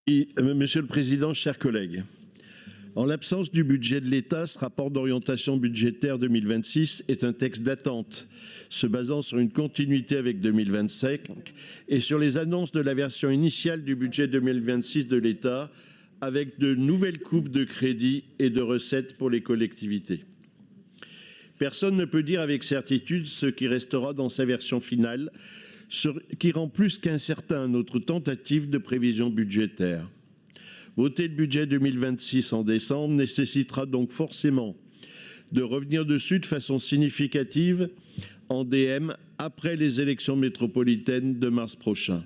Monsieur le Président, chers collègues, en l'absence du budget de l'État, ce rapport d'orientation budgétaire 2026 est un texte d'attente, se basant sur une continuité avec 2025 et sur les annonces de la version initiale du budget 2026 de l'État, avec de nouvelles coupes de crédits et de recettes pour les collectivités. Personne ne peut dire avec certitude ce qui restera dans sa version finale, ce qui rend plus qu'incertain notre tentative de prévision budgétaire. Voter le budget 2026 en décembre nécessitera donc forcément de revenir dessus de façon significative en DM après les élections métropolitaines de mars prochain.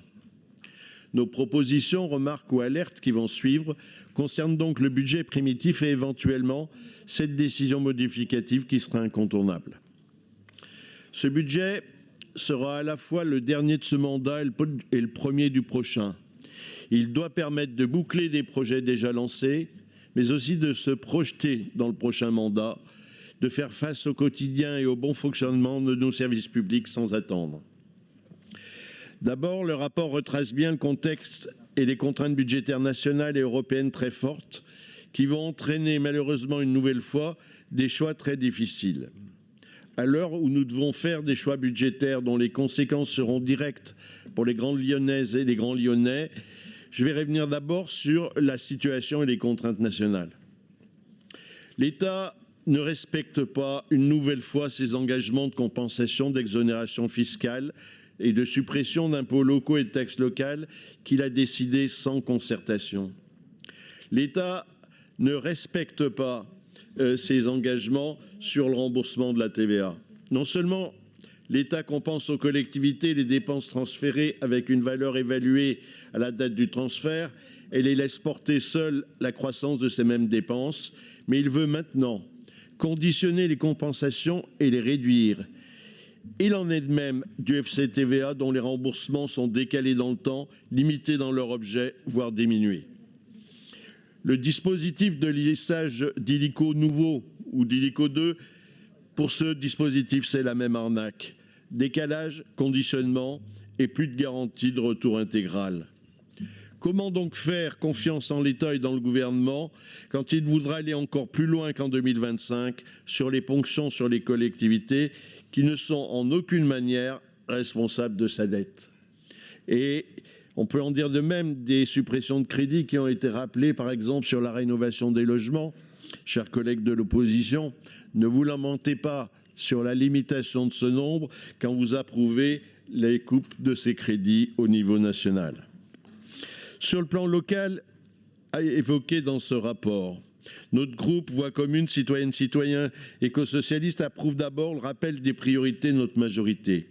Nos propositions, remarques ou alertes qui vont suivre concernent donc le budget primitif et éventuellement cette décision modificative qui sera incontournable. Ce budget sera à la fois le dernier de ce mandat et le premier du prochain. Il doit permettre de boucler des projets déjà lancés, mais aussi de se projeter dans le prochain mandat, de faire face au quotidien et au bon fonctionnement de nos services publics sans attendre. D'abord, le rapport retrace bien le contexte et les contraintes budgétaires nationales et européennes très fortes qui vont entraîner malheureusement une nouvelle fois des choix très difficiles. À l'heure où nous devons faire des choix budgétaires dont les conséquences seront directes pour les grandes Lyonnaises et les grands Lyonnais, je vais revenir d'abord sur la situation et les contraintes nationales. L'État ne respecte pas une nouvelle fois ses engagements de compensation, d'exonération fiscale et de suppression d'impôts locaux et de taxes locales qu'il a décidé sans concertation. L'État ne respecte pas ses engagements sur le remboursement de la TVA. Non seulement l'État compense aux collectivités les dépenses transférées avec une valeur évaluée à la date du transfert et les laisse porter seuls la croissance de ces mêmes dépenses, mais il veut maintenant conditionner les compensations et les réduire. Il en est de même du FCTVA dont les remboursements sont décalés dans le temps, limités dans leur objet, voire diminués. Le dispositif de lissage d'illico nouveau ou d'illico 2, pour ce dispositif, c'est la même arnaque. Décalage, conditionnement et plus de garantie de retour intégral. Comment donc faire confiance en l'État et dans le gouvernement quand il voudra aller encore plus loin qu'en 2025 sur les ponctions sur les collectivités qui ne sont en aucune manière responsables de sa dette? Et on peut en dire de même des suppressions de crédits qui ont été rappelées, par exemple, sur la rénovation des logements. Chers collègues de l'opposition, ne vous lamentez pas sur la limitation de ce nombre quand vous approuvez les coupes de ces crédits au niveau national. Sur le plan local, évoqué dans ce rapport, notre groupe Voix commune, citoyennes, citoyens, éco-socialistes approuve d'abord le rappel des priorités de notre majorité.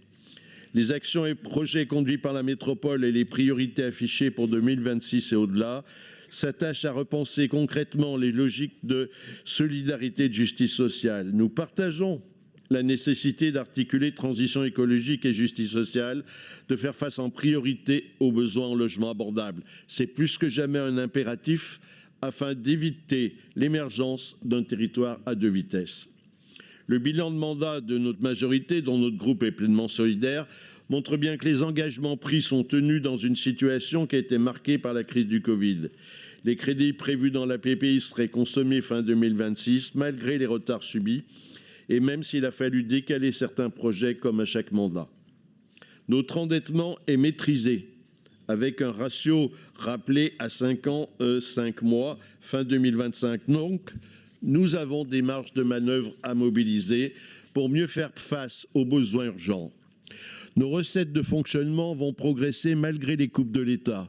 Les actions et projets conduits par la métropole et les priorités affichées pour 2026 et au-delà s'attachent à repenser concrètement les logiques de solidarité et de justice sociale. Nous partageons la nécessité d'articuler transition écologique et justice sociale, de faire face en priorité aux besoins en logement abordable. C'est plus que jamais un impératif afin d'éviter l'émergence d'un territoire à deux vitesses. Le bilan de mandat de notre majorité, dont notre groupe est pleinement solidaire, montre bien que les engagements pris sont tenus dans une situation qui a été marquée par la crise du Covid. Les crédits prévus dans la PPI seraient consommés fin 2026, malgré les retards subis, et même s'il a fallu décaler certains projets comme à chaque mandat. Notre endettement est maîtrisé, avec un ratio rappelé à 5 ans, 5 mois, fin 2025. Donc, nous avons des marges de manœuvre à mobiliser pour mieux faire face aux besoins urgents. Nos recettes de fonctionnement vont progresser malgré les coupes de l'État.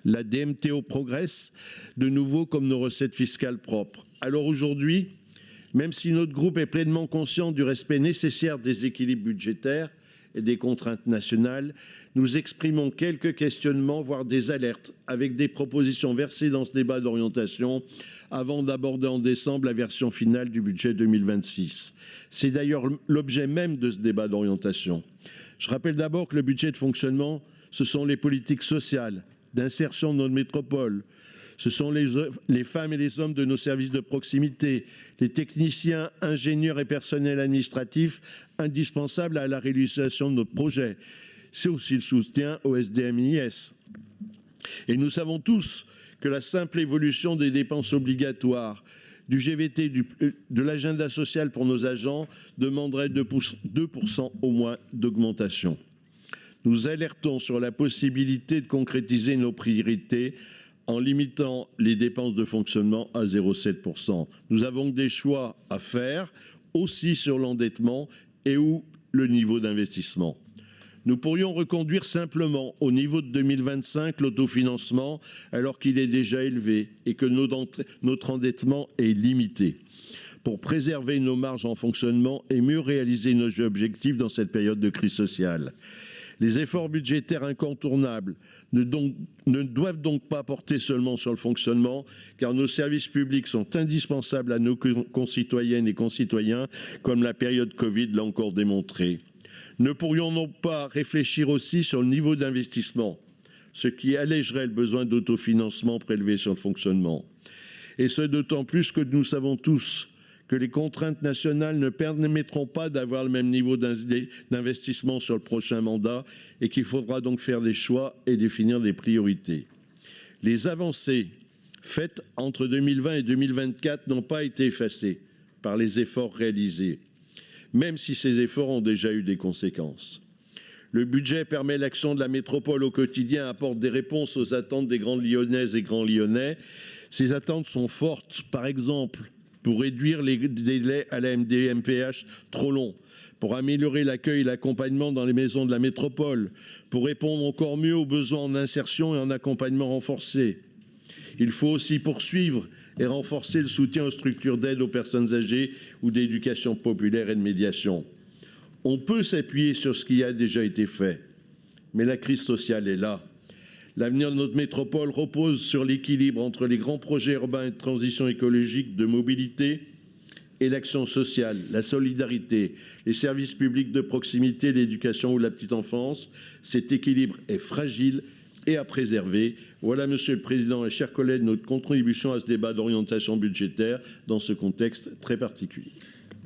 La DMTO progresse de nouveau comme nos recettes fiscales propres. Alors aujourd'hui, même si notre groupe est pleinement conscient du respect nécessaire des équilibres budgétaires et des contraintes nationales, nous exprimons quelques questionnements, voire des alertes, avec des propositions versées dans ce débat d'orientation avant d'aborder en décembre la version finale du budget 2026. C'est d'ailleurs l'objet même de ce débat d'orientation. Je rappelle d'abord que le budget de fonctionnement, ce sont les politiques sociales, d'insertion de notre métropole, ce sont les femmes et les hommes de nos services de proximité, les techniciens, ingénieurs et personnels administratifs indispensables à la réalisation de notre projet. C'est aussi le soutien au SDMIS. Et nous savons tous que la simple évolution des dépenses obligatoires, du GVT, de l'agenda social pour nos agents demanderait 2% au moins d'augmentation. Nous alertons sur la possibilité de concrétiser nos priorités en limitant les dépenses de fonctionnement à 0,7%. Nous avons des choix à faire, aussi sur l'endettement et ou le niveau d'investissement. Nous pourrions reconduire simplement au niveau de 2025 l'autofinancement alors qu'il est déjà élevé et que notre endettement est limité pour préserver nos marges en fonctionnement et mieux réaliser nos objectifs dans cette période de crise sociale. Les efforts budgétaires incontournables ne doivent donc pas porter seulement sur le fonctionnement, car nos services publics sont indispensables à nos concitoyennes et concitoyens, comme la période Covid l'a encore démontré. Ne pourrions-nous pas réfléchir aussi sur le niveau d'investissement, ce qui allégerait le besoin d'autofinancement prélevé sur le fonctionnement? Et ce d'autant plus que nous savons tous que les contraintes nationales ne permettront pas d'avoir le même niveau d'investissement sur le prochain mandat et qu'il faudra donc faire des choix et définir des priorités. Les avancées faites entre 2020 et 2024 n'ont pas été effacées par les efforts réalisés, même si ces efforts ont déjà eu des conséquences. Le budget permet l'action de la métropole au quotidien, apporte des réponses aux attentes des grandes Lyonnaises et grands Lyonnais. Ces attentes sont fortes, par exemple, pour réduire les délais à la MDPH trop longs, pour améliorer l'accueil et l'accompagnement dans les maisons de la métropole, pour répondre encore mieux aux besoins en insertion et en accompagnement renforcé. Il faut aussi poursuivre et renforcer le soutien aux structures d'aide aux personnes âgées ou d'éducation populaire et de médiation. On peut s'appuyer sur ce qui a déjà été fait, mais la crise sociale est là. L'avenir de notre métropole repose sur l'équilibre entre les grands projets urbains et de transition écologique, de mobilité et l'action sociale, la solidarité, les services publics de proximité, l'éducation ou la petite enfance. Cet équilibre est fragile et à préserver. Voilà, Monsieur le Président et chers collègues, notre contribution à ce débat d'orientation budgétaire dans ce contexte très particulier.